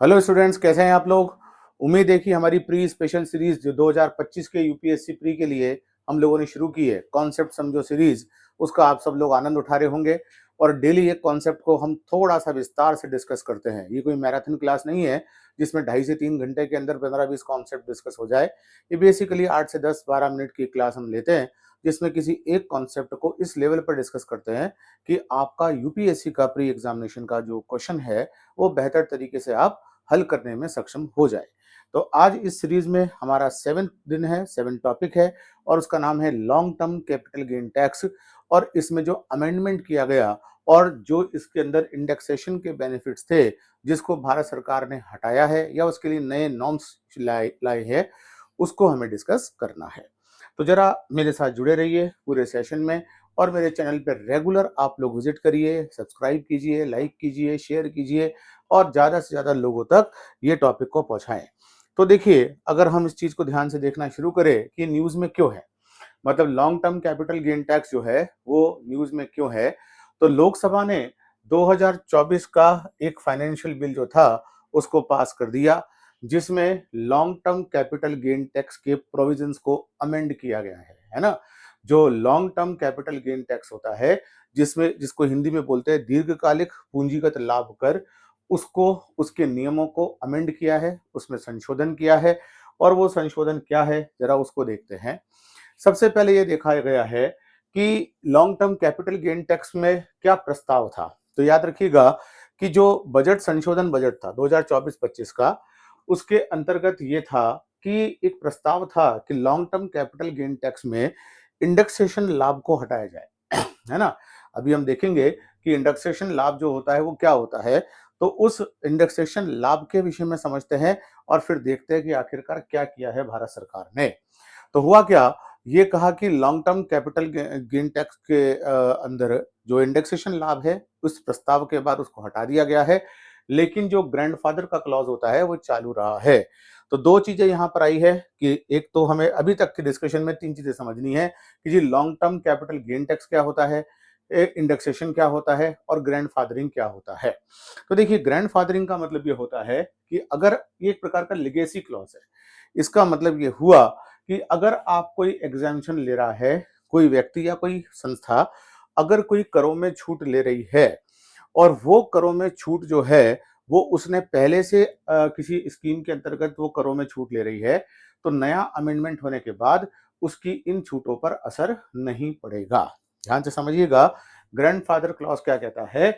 Hello students, कैसे हैं आप लोग। उम्मीद है कि हमारी प्री स्पेशल सीरीज जो 2025 के यूपीएससी प्री के लिए हम लोगों ने शुरू की है, कॉन्सेप्ट समझो सीरीज, उसका आप सब लोग आनंद उठा रहे होंगे। और डेली एक कॉन्सेप्ट को हम थोड़ा सा विस्तार से डिस्कस करते हैं। ये कोई मैराथन क्लास नहीं है जिसमें 2.5 से 3 घंटे के अंदर 15-20 कॉन्सेप्ट डिस्कस हो जाए। ये बेसिकली 8 से 10, 12 मिनट की क्लास हम लेते हैं, जिसमें किसी एक कॉन्सेप्ट को इस लेवल पर डिस्कस करते हैं कि आपका यूपीएससी का प्री एग्जामिनेशन का जो क्वेश्चन है वो बेहतर तरीके से आप हल करने में सक्षम हो जाए। तो आज इस सीरीज में हमारा 7 दिन है, 7 टॉपिक है और उसका नाम है long term capital gain tax. और इसमें जो अमेंडमेंट किया गया और जो इसके अंदर इंडेक्सेशन के बेनिफिट्स थे, जिसको भारत सरकार ने हटाया है या उसके लिए नए नॉर्म्स लाए हैं, उसको हमें डिस्कस करना है। तो जरा मेरे साथ जुड़े रहिए पूरे सेशन में और मेरे चैनल पर रेगुलर आप लोग विजिट करिए, सब्सक्राइब कीजिए, लाइक कीजिए, शेयर कीजिए और ज़्यादा से ज़्यादा लोगों तक ये टॉपिक को पहुंचाएं। तो देखिए, अगर हम इस चीज़ को ध्यान से देखना शुरू करें कि न्यूज़ में क्यों है, मतलब long term capital gain tax जो है वो न्यूज़ में क्यों है, तो लोकसभा ने 2024 का एक फाइनेंशियल बिल जो था उसको पास कर दिया, जिसमें long term capital gain tax के प्रोविजंस को अमेंड किया गया है ना। जो long term capital gain tax होता है, जिसको हिंदी में बोलते हैं दीर्घकालिक पूंजीगत लाभ कर, उसको उसके नियमों को अमेंड किया है, उसमें संशोधन किया है। और वो संशोधन क्या है, जरा उसको देखते हैं। सबसे पहले ये देखा गया है कि long term capital gain tax में क्या प्रस्ताव था। तो याद रखिएगा कि जो बजट संशोधन बजट था 2024-25 का, उसके अंतर्गत ये था कि एक प्रस्ताव था कि long term capital gain tax में इंडेक्सेशन लाभ को हटाया जाए है ना। अभी हम देखेंगे कि इंडेक्सेशन लाभ जो होता है वो क्या होता है, तो उस इंडेक्सेशन लाभ के विषय में समझते हैं और फिर देखते हैं कि आखिरकार क्या किया है भारत सरकार ने। तो हुआ क्या, ये कहा कि long term capital gain tax के अंदर जो इंडेक्सेशन लाभ है, उस प्रस्ताव के बाद उसको हटा दिया गया है, लेकिन जो ग्रैंडफादर का क्लॉज होता है वो चालू रहा है। तो दो चीजें यहाँ पर आई है कि एक तो हमें अभी तक की डिस्कशन में 3 चीजें समझनी है कि जी long term capital gain tax क्या होता है, इंडेक्सेशन क्या होता है और ग्रैंडफादरिंग क्या होता है। तो देखिए, ग्रैंडफादरिंग का मतलब ये होता है कि अगर ये एक प्रकार का लिगेसी क्लॉज है, इसका मतलब ये हुआ कि अगर आप कोई एग्जामिशन ले रहा है, कोई व्यक्ति या कोई संस्था अगर कोई करों में छूट ले रही है और वो करों में छूट जो है वो उसने पहले से किसी स्कीम के अंतर्गत वो करों में छूट ले रही है, तो नया अमेंडमेंट होने के बाद उसकी इन छूटों पर असर नहीं पड़ेगा। ध्यान से समझिएगा, ग्रैंडफादर क्लॉज क्या कहता है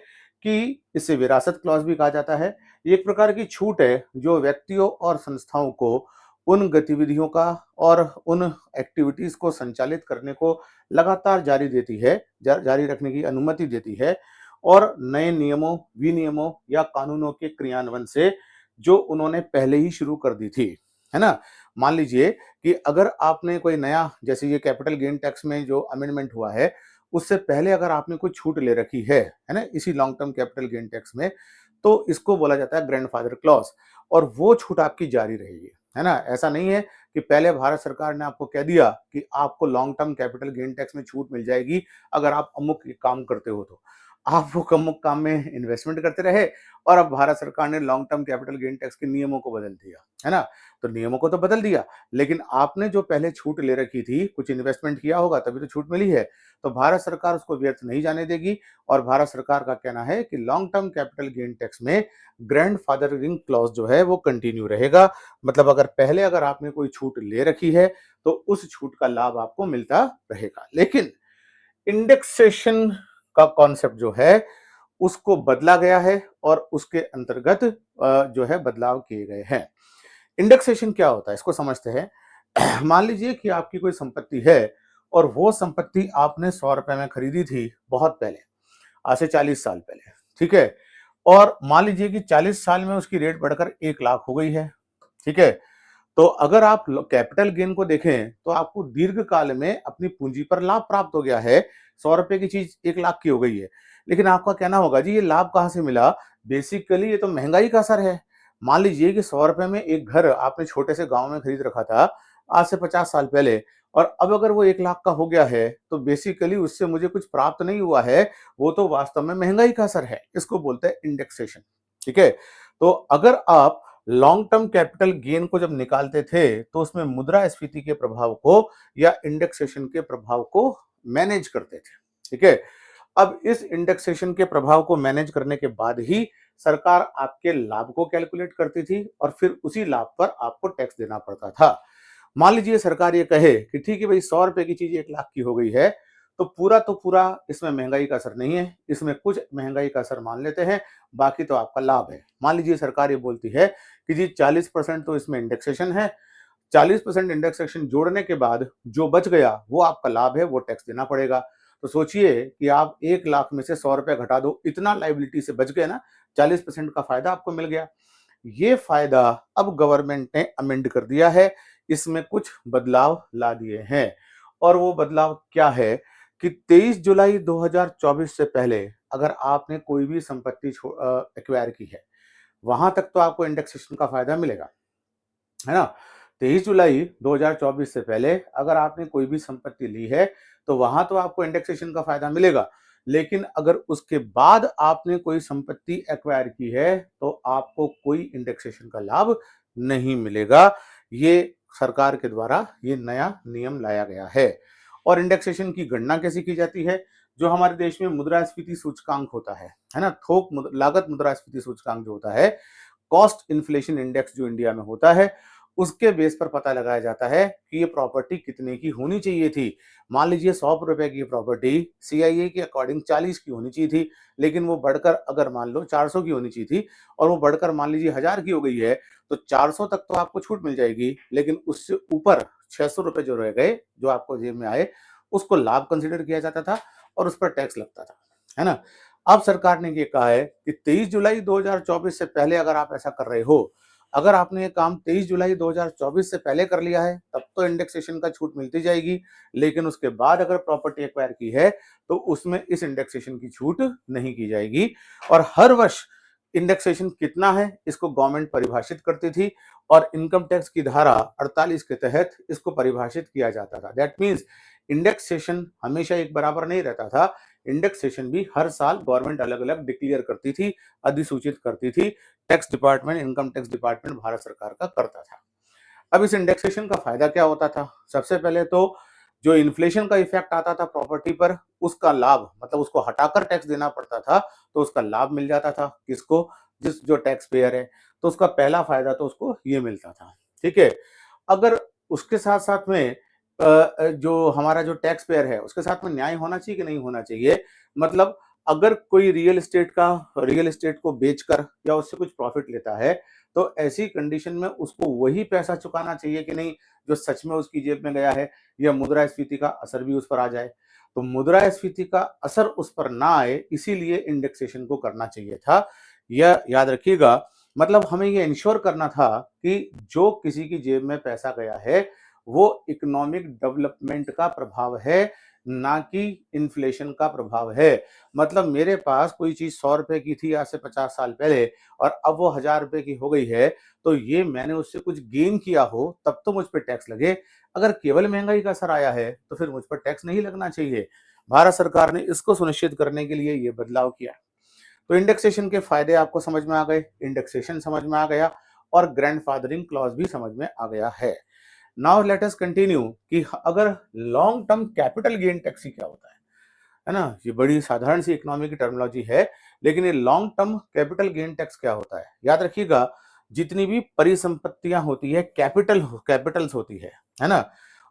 कि इसे विरासत क्लॉज भी कहा जाता है। ये एक प्रकार की छूट है जो व्यक्तियों और संस्थाओं को उन गतिविधियों का और उन एक्टिविटीज को संचालित करने को लगातार जारी देती है, जारी रखने की अनुमति देती है, और नए नियमों, विनियमों या कानूनों के क्रियान्वयन से जो उन्होंने पहले ही शुरू कर दी थी, है ना। मान लीजिए कि अगर आपने कोई नया, जैसे ये कैपिटल गेन टैक्स में जो अमेंडमेंट हुआ है, उससे पहले अगर आपने कोई छूट ले रखी है ना, इसी long term capital gain tax में, तो इसको बोला जाता है ग्रैंडफादर क्लॉज, और वो छूट आपकी जारी रहेगी, है ना। ऐसा नहीं है कि पहले भारत सरकार ने आपको कह दिया कि आपको long term capital gain tax में छूट मिल जाएगी अगर आप अमुक काम करते हो, तो आप वो अमुक काम में इन्वेस्टमेंट करते रहे और अब भारत सरकार ने long term capital gain tax के नियमों को बदल दिया, है ना। तो नियमों को तो बदल दिया, लेकिन आपने जो पहले छूट ले रखी थी, कुछ इन्वेस्टमेंट किया होगा तभी तो छूट मिली है, तो भारत सरकार उसको व्यर्थ नहीं जाने देगी। और भारत सरकार का कहना है कि long term capital gain tax में ग्रैंडफादरिंग क्लॉज जो है वो कंटिन्यू रहेगा। मतलब अगर आपने कोई छूट ले रखी है तो उस छूट का लाभ आपको मिलता रहेगा। लेकिन इंडेक्सेशन का कॉन्सेप्ट जो है उसको बदला गया है और उसके अंतर्गत जो है बदलाव किए गए हैं। इंडेक्सेशन क्या होता है, इसको समझते हैं। मान लीजिए कि आपकी कोई संपत्ति है और वो संपत्ति आपने 100 रुपए में खरीदी थी बहुत पहले, आज से 40 साल पहले, ठीक है। और मान लीजिए कि 40 साल में उसकी रेट बढ़कर 1 लाख हो गई है, ठीक है। तो अगर आप कैपिटल गेन को देखें तो आपको दीर्घ काल में अपनी पूंजी पर लाभ प्राप्त हो गया है। 100 रुपए की चीज 1 लाख की हो गई है, लेकिन आपका कहना होगा जी ये लाभ कहां से मिला। बेसिकली ये तो महंगाई का असर है। मान लीजिए कि 100 रुपए में एक घर आपने छोटे से गांव में खरीद रखा था आज से 50 साल पहले, और अब अगर वो 1 लाख का हो गया है तो बेसिकली उससे मुझे कुछ प्राप्त नहीं हुआ है, वो तो वास्तव में महंगाई का असर है। इसको बोलते हैं इंडेक्सेशन, ठीक है। तो अगर आप लॉन्ग टर्म कैपिटल गेन को जब निकालते थे तो उसमें मुद्रास्फीति के प्रभाव को या इंडेक्सेशन के प्रभाव को मैनेज करते थे। ठीक है, अब इस इंडेक्सेशन के प्रभाव को मैनेज करने के बाद ही सरकार आपके लाभ को कैलकुलेट करती थी और फिर उसी लाभ पर आपको टैक्स देना पड़ता था। मान लीजिए सरकार ये कहे कि ठीक है भाई, 100 रुपए की चीज 1 लाख की हो गई है, तो पूरा इसमें महंगाई का असर नहीं है, इसमें कुछ महंगाई का असर मान लेते हैं, बाकी तो आपका लाभ है। मान लीजिए सरकार ये बोलती है कि जी 40% तो इसमें इंडेक्सेशन है, 40% इंडेक्सेशन जोड़ने के बाद जो बच गया वो आपका लाभ है, वो टैक्स देना पड़ेगा। तो सोचिए कि आप 1 लाख में से 100 रुपए घटा दो, इतना लाइबिलिटी से बच गए ना, 40% का फायदा आपको मिल गया। ये फायदा अब गवर्नमेंट ने अमेंड कर दिया है, इसमें कुछ बदलाव ला दिए हैं। और वो बदलाव क्या है कि 23 जुलाई 2024 से पहले अगर आपने कोई भी संपत्ति एक्वायर की है, वहां तक तो आपको इंडेक्सेशन का फायदा मिलेगा, है ना। 23 जुलाई 2024 से पहले अगर आपने कोई भी संपत्ति ली है तो वहां तो आपको इंडेक्सेशन का फायदा मिलेगा, लेकिन अगर उसके बाद आपने कोई संपत्ति एक्वायर की है तो आपको कोई इंडेक्सेशन का लाभ नहीं मिलेगा। ये सरकार के द्वारा ये नया नियम लाया गया है। और इंडेक्सेशन की गणना कैसे की जाती है? जो हमारे देश में मुद्रास्फीति सूचकांक होता है ना, लागत मुद्रास्फीति सूचकांक जो होता है, कॉस्ट इन्फ्लेशन इंडेक्स जो इंडिया में होता है, उसके बेस पर पता लगाया जाता है कि ये प्रॉपर्टी कितने की होनी चाहिए थी। मान लीजिए 100 रुपए की प्रॉपर्टी सीआईए के अकॉर्डिंग 40 की होनी चाहिए थी, लेकिन वो बढ़कर अगर मान लो 400 की होनी चाहिए थी और वो बढ़कर मान लीजिए 1000 की हो गई है, तो 400 तक तो आपको छूट मिल जाएगी, लेकिन उससे ऊपर 600 रुपए जो रह गए, जो आपको जेब में आए, उसको लाभ कंसिडर किया जाता था और उस पर टैक्स लगता था, है ना। अब सरकार ने ये कहा है कि 23 जुलाई 2024 से पहले अगर आप ऐसा कर रहे हो, अगर आपने ये काम 23 जुलाई 2024 से पहले कर लिया है, तब तो इंडेक्सेशन का छूट मिलती जाएगी, लेकिन उसके बाद अगर प्रॉपर्टी एक्वायर की है तो उसमें इस इंडेक्सेशन की छूट नहीं की जाएगी। और हर वर्ष इंडेक्सेशन कितना है इसको गवर्नमेंट परिभाषित करती थी और इनकम टैक्स की धारा 48 के तहत इसको परिभाषित किया जाता था। दैट मीन्स इंडेक्सेशन हमेशा एक बराबर नहीं रहता था, इंडेक्सेशन भी हर साल गवर्नमेंट अलग अलग डिक्लेयर करती थी, अधिसूचित करती थी। Tax department, income tax department Bharat सरकार का करता था। अब इस इंडेक्सेशन का फायदा क्या होता था? सबसे पहले तो जो इन्फ्लेशन का इफेक्ट आता था प्रॉपर्टी पर, उसका लाभ, मतलब उसको हटाकर टैक्स देना पड़ता था, तो उसका लाभ मिल जाता था। किसको? जो टैक्स पेयर है, तो उसका पहला फायदा तो उसको ये मिलता था। ठीक है, अगर उसके साथ साथ में जो हमारा जो टैक्स पेयर है उसके साथ में न्याय होना चाहिए कि नहीं होना चाहिए? मतलब अगर कोई रियल एस्टेट को बेचकर या उससे कुछ प्रॉफिट लेता है, तो ऐसी कंडीशन में उसको वही पैसा चुकाना चाहिए कि नहीं जो सच में उसकी जेब में गया है, या मुद्रास्फीति का असर भी उस पर आ जाए? तो मुद्रास्फीति का असर उस पर ना आए, इसीलिए इंडेक्सेशन को करना चाहिए था। यह याद रखिएगा, मतलब हमें ये इंश्योर करना था कि जो किसी की जेब में पैसा गया है वो इकोनॉमिक डेवलपमेंट का प्रभाव है, ना कि इन्फ्लेशन का प्रभाव है। मतलब मेरे पास कोई चीज 100 रुपए की थी आज से 50 साल पहले और अब वो 1000 रुपए की हो गई है, तो ये मैंने उससे कुछ गेन किया हो तब तो मुझ पर टैक्स लगे। अगर केवल महंगाई का असर आया है तो फिर मुझ पर टैक्स नहीं लगना चाहिए। भारत सरकार ने इसको सुनिश्चित करने के लिए ये बदलाव किया। तो इंडेक्सेशन के फायदे आपको समझ में आ गए, इंडेक्सेशन समझ में आ गया और ग्रैंडफादरिंग क्लॉज भी समझ में आ गया है। नाउ लेट अस कंटिन्यू कि अगर long term capital gain tax क्या होता है ना। ये बड़ी साधारण सी इकोनॉमी की टर्मिनोलॉजी है, लेकिन ये long term capital gain tax क्या होता है? याद रखिएगा, जितनी भी परिसंपत्तियां होती है, कैपिटल्स होती है ना।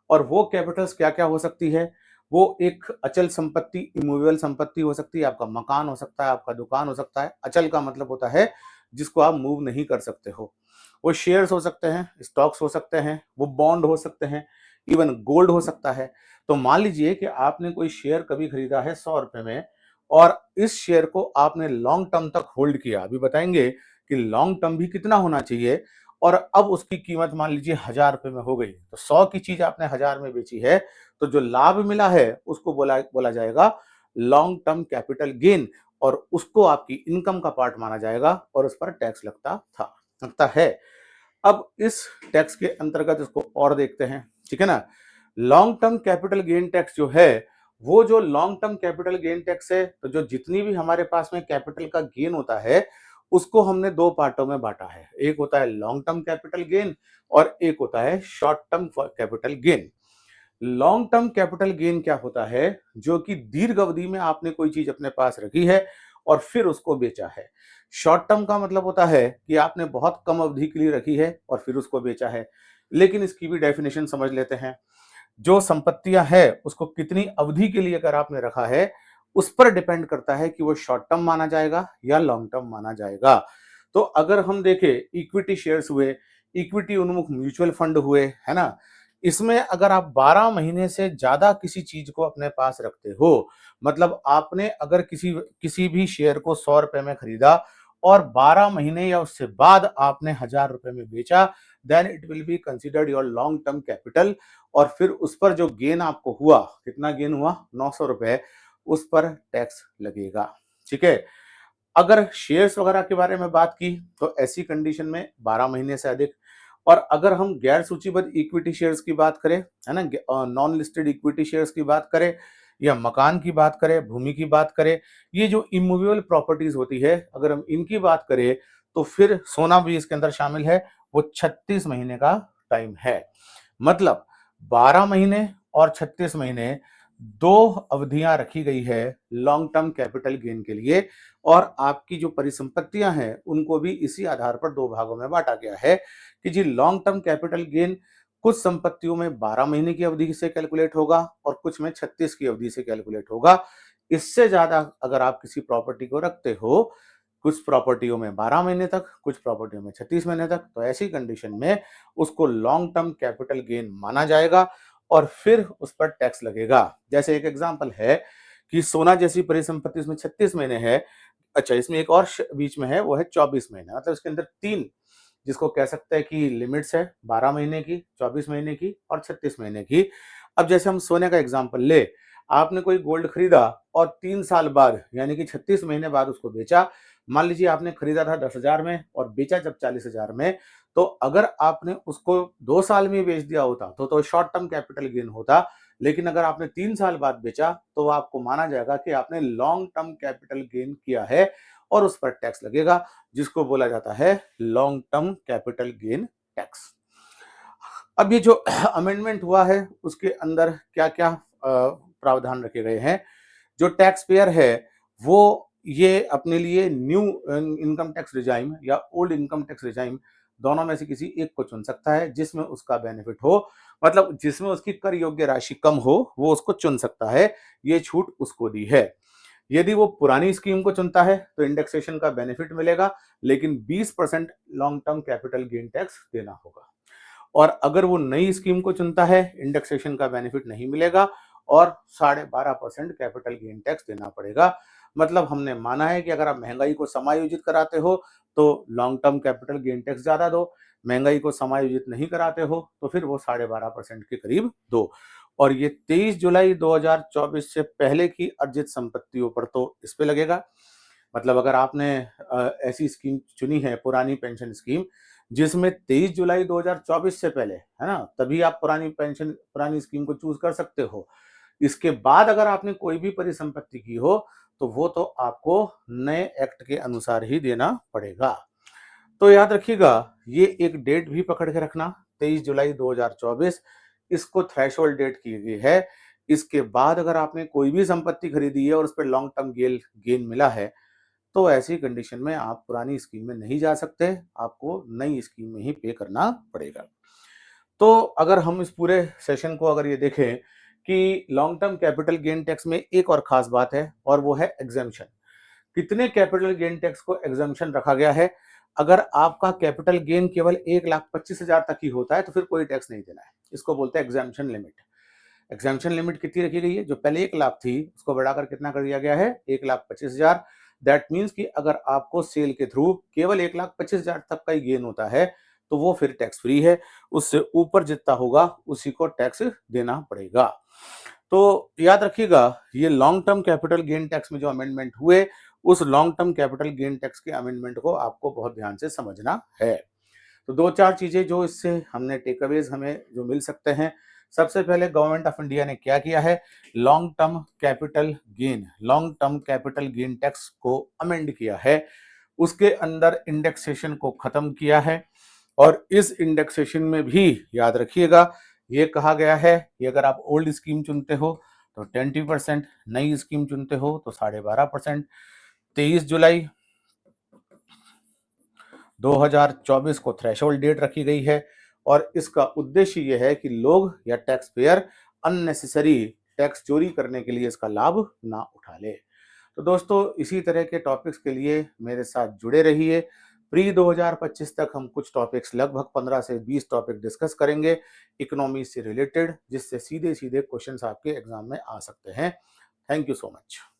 और वो कैपिटल्स क्या क्या हो सकती है? वो एक अचल संपत्ति, इमूवेबल संपत्ति हो सकती है, आपका मकान हो सकता है, आपका दुकान हो सकता है। अचल का मतलब होता है जिसको आप मूव नहीं कर सकते हो। वो शेयर्स हो सकते हैं, स्टॉक्स हो सकते हैं, वो बॉन्ड हो सकते हैं, इवन गोल्ड हो सकता है। तो मान लीजिए कि आपने कोई शेयर कभी खरीदा है 100 रुपए में और इस शेयर को आपने लॉन्ग टर्म तक होल्ड किया। अभी बताएंगे कि लॉन्ग टर्म भी कितना होना चाहिए। और अब उसकी कीमत मान लीजिए 1000 रुपए में हो गई, तो 100 की चीज आपने 1000 में बेची है, तो जो लाभ मिला है उसको बोला जाएगा लॉन्ग टर्म कैपिटल गेन, और उसको आपकी इनकम का पार्ट माना जाएगा और उस पर टैक्स लगता है। अब इस टैक्स के अंतर्गत इसको और देखते हैं, ठीक है ना। Long term capital gain tax जो है, वो जो long term capital gain tax है, तो जो जितनी भी हमारे पास में कैपिटल का गेन होता है उसको हमने दो पार्टों में बांटा है। एक होता है लॉन्ग टर्म कैपिटल गेन और एक होता है short term capital gain. Long term capital gain क्या होता है? जो कि दीर्घ अवधि में आपने कोई चीज अपने पास रखी है और फिर उसको बेचा है। शॉर्ट टर्म का मतलब होता है कि आपने बहुत कम अवधि के लिए रखी है और फिर उसको बेचा है। लेकिन इसकी भी डेफिनेशन समझ लेते हैं। जो संपत्तियां है उसको कितनी अवधि के लिए अगर आपने रखा है, उस पर डिपेंड करता है कि वो शॉर्ट टर्म माना जाएगा या लॉन्ग टर्म माना जाएगा। तो अगर हम देखें, इक्विटी शेयर्स हुए, इक्विटी उन्मुख म्यूचुअल फंड हुए, है ना, इसमें अगर आप 12 महीने से ज्यादा किसी चीज को अपने पास रखते हो, मतलब आपने अगर किसी किसी भी शेयर को 100 रुपए में खरीदा और 12 महीने या उससे बाद आपने 1000 रुपए में बेचा, then it will be considered your long term capital. और फिर उस पर जो गेन आपको हुआ, कितना गेन हुआ? 900 रुपए, उस पर टैक्स लगेगा। ठीक है। अगर शेयर्स वगैरह के बारे में बात की तो ऐसी कंडीशन में 12 महीने से अधिक। और अगर हम गैर सूचीबद्ध इक्विटी शेयर्स की बात करें, है ना, नॉन लिस्टेड इक्विटी शेयर्स की बात करें या मकान की बात करें, भूमि की बात करें, ये जो इमूवेबल प्रॉपर्टीज होती है, अगर हम इनकी बात करें तो फिर सोना भी इसके अंदर शामिल है। वो 36 महीने का टाइम है। मतलब 12 महीने और 36 महीने, दो अवधियां रखी गई है लॉन्ग टर्म कैपिटल गेन के लिए। और आपकी जो परिसंपत्तियां हैं उनको भी इसी आधार पर दो भागों में बांटा गया है कि जी लॉन्ग टर्म कैपिटल गेन कुछ संपत्तियों में 12 महीने की अवधि से कैलकुलेट होगा और कुछ में 36 की अवधि से कैलकुलेट होगा। इससे ज्यादा अगर आप किसी प्रॉपर्टी को रखते हो, कुछ प्रॉपर्टियों में 12 महीने तक, कुछ प्रॉपर्टियों में 36 महीने तक, तो ऐसी कंडीशन में उसको लॉन्ग टर्म कैपिटल गेन माना जाएगा और फिर उस पर टैक्स लगेगा। जैसे एक एग्जांपल है कि सोना जैसी परिसंपत्ति इसमें 36 महीने है। अच्छा, इसमें एक और बीच में है, वो है 24 महीने। मतलब इसके अंदर तीन, जिसको कह सकते हैं कि लिमिट्स है, 12 महीने की, 24 महीने की और 36 महीने की। अब जैसे हम सोने का एग्जांपल ले, आपने कोई गोल्ड खरीदा और 3 साल बाद यानी कि 36 महीने बाद उसको बेचा। मान लीजिए आपने खरीदा था 10,000 में और बेचा जब 40,000 में, तो अगर आपने उसको 2 साल में बेच दिया होता तो शॉर्ट टर्म कैपिटल गेन होता। लेकिन अगर आपने 3 साल बाद बेचा तो आपको माना जाएगा कि आपने लॉन्ग टर्म कैपिटल गेन किया है और उस पर टैक्स लगेगा, जिसको बोला जाता है long term capital gain tax. अब ये जो अमेंडमेंट हुआ है उसके अंदर क्या क्या प्रावधान रखे गए हैं? जो टैक्स पेयर है वो ये अपने लिए न्यू इनकम टैक्स रिजाइम या ओल्ड इनकम टैक्स रिजाइम, दोनों में से किसी एक को चुन सकता है जिसमें उसका बेनिफिट हो, मतलब जिसमें उसकी कर योग्य राशि कम हो, वो उसको चुन सकता है। ये छूट उसको दी है। यदि वो पुरानी स्कीम को चुनता है तो इंडेक्सेशन का बेनिफिट मिलेगा, लेकिन 20% long term capital gain tax देना होगा। और अगर वो नई स्कीम को चुनता है, इंडेक्सेशन का बेनिफिट नहीं मिलेगा और 12.5% कैपिटल गेन टैक्स देना पड़ेगा। मतलब हमने माना है कि अगर आप महंगाई को समायोजित कराते हो तो long term capital gain tax ज्यादा दो, महंगाई को समायोजित नहीं कराते हो तो फिर वो 12.5% के करीब दो। और ये 23 जुलाई 2024 से पहले की अर्जित संपत्तियों पर तो इस पे लगेगा। मतलब अगर आपने ऐसी स्कीम चुनी है, पुरानी पेंशन स्कीम, जिसमें 23 जुलाई 2024 से पहले, है ना, तभी आप पुरानी स्कीम को चूज कर सकते हो। इसके बाद अगर आपने कोई भी परिसंपत्ति की हो तो वो तो आपको नए एक्ट के अनुसार ही देना पड़ेगा। तो याद रखिएगा, ये एक डेट भी पकड़ के रखना, 23 जुलाई 2024, इसको थ्रेशोल्ड डेट की गई है। इसके बाद अगर आपने कोई भी संपत्ति खरीदी है और उस पर लॉन्ग टर्म गेन मिला है, तो ऐसी कंडीशन में आप पुरानी स्कीम में नहीं जा सकते, आपको नई स्कीम में ही पे करना पड़ेगा। तो अगर हम इस पूरे सेशन को अगर ये देखें कि long term capital gain tax में एक और खास बात है और वो है एग्जेम्पशन। कितने कैपिटल गेन टैक्स को एग्जेम्पशन रखा गया है? अगर आपका कैपिटल गेन केवल 1,25,000 तक ही होता है तो फिर कोई टैक्स नहीं देना है। इसको बोलते हैं एग्जेम्पशन लिमिट। एग्जाम्पशन लिमिट कितनी रखी गई है? जो पहले 1 लाख थी उसको बढ़ाकर कितना कर दिया गया है? 1,25,000। दैट मीन्स कि अगर आपको सेल के थ्रू केवल 1,25,000 तक का ही गेन होता है तो वो फिर टैक्स फ्री है। उससे ऊपर जितना होगा उसी को टैक्स देना पड़ेगा। तो याद रखिएगा, ये long term capital gain tax में जो अमेंडमेंट हुए, उस long term capital gain tax के अमेंडमेंट को आपको बहुत ध्यान से समझना है। तो दो चार चीजें जो इससे हमने टेकअवेज हमें जो मिल सकते हैं। सबसे पहले गवर्नमेंट ऑफ इंडिया ने क्या किया है? Long term capital gain tax को अमेंड किया है। उसके अंदर इंडेक्सेशन को खत्म किया है। और इस इंडेक्सेशन में भी याद रखिएगा, ये कहा गया है कि अगर आप ओल्ड स्कीम चुनते हो तो 20%, नई स्कीम चुनते हो तो 12.5%। 23 जुलाई 2024 को थ्रेशोल्ड डेट रखी गई है और इसका उद्देश्य यह है कि लोग या टैक्स पेयर अननेसेसरी टैक्स चोरी करने के लिए इसका लाभ ना उठा ले। तो दोस्तों, इसी तरह के टॉपिक्स के लिए मेरे साथ जुड़े रहिए। प्री 2025 तक हम कुछ टॉपिक्स, लगभग 15 से 20 टॉपिक डिस्कस करेंगे इकोनॉमी से रिलेटेड, जिससे सीधे सीधे क्वेश्चंस आपके एग्जाम में आ सकते हैं। Thank you so much.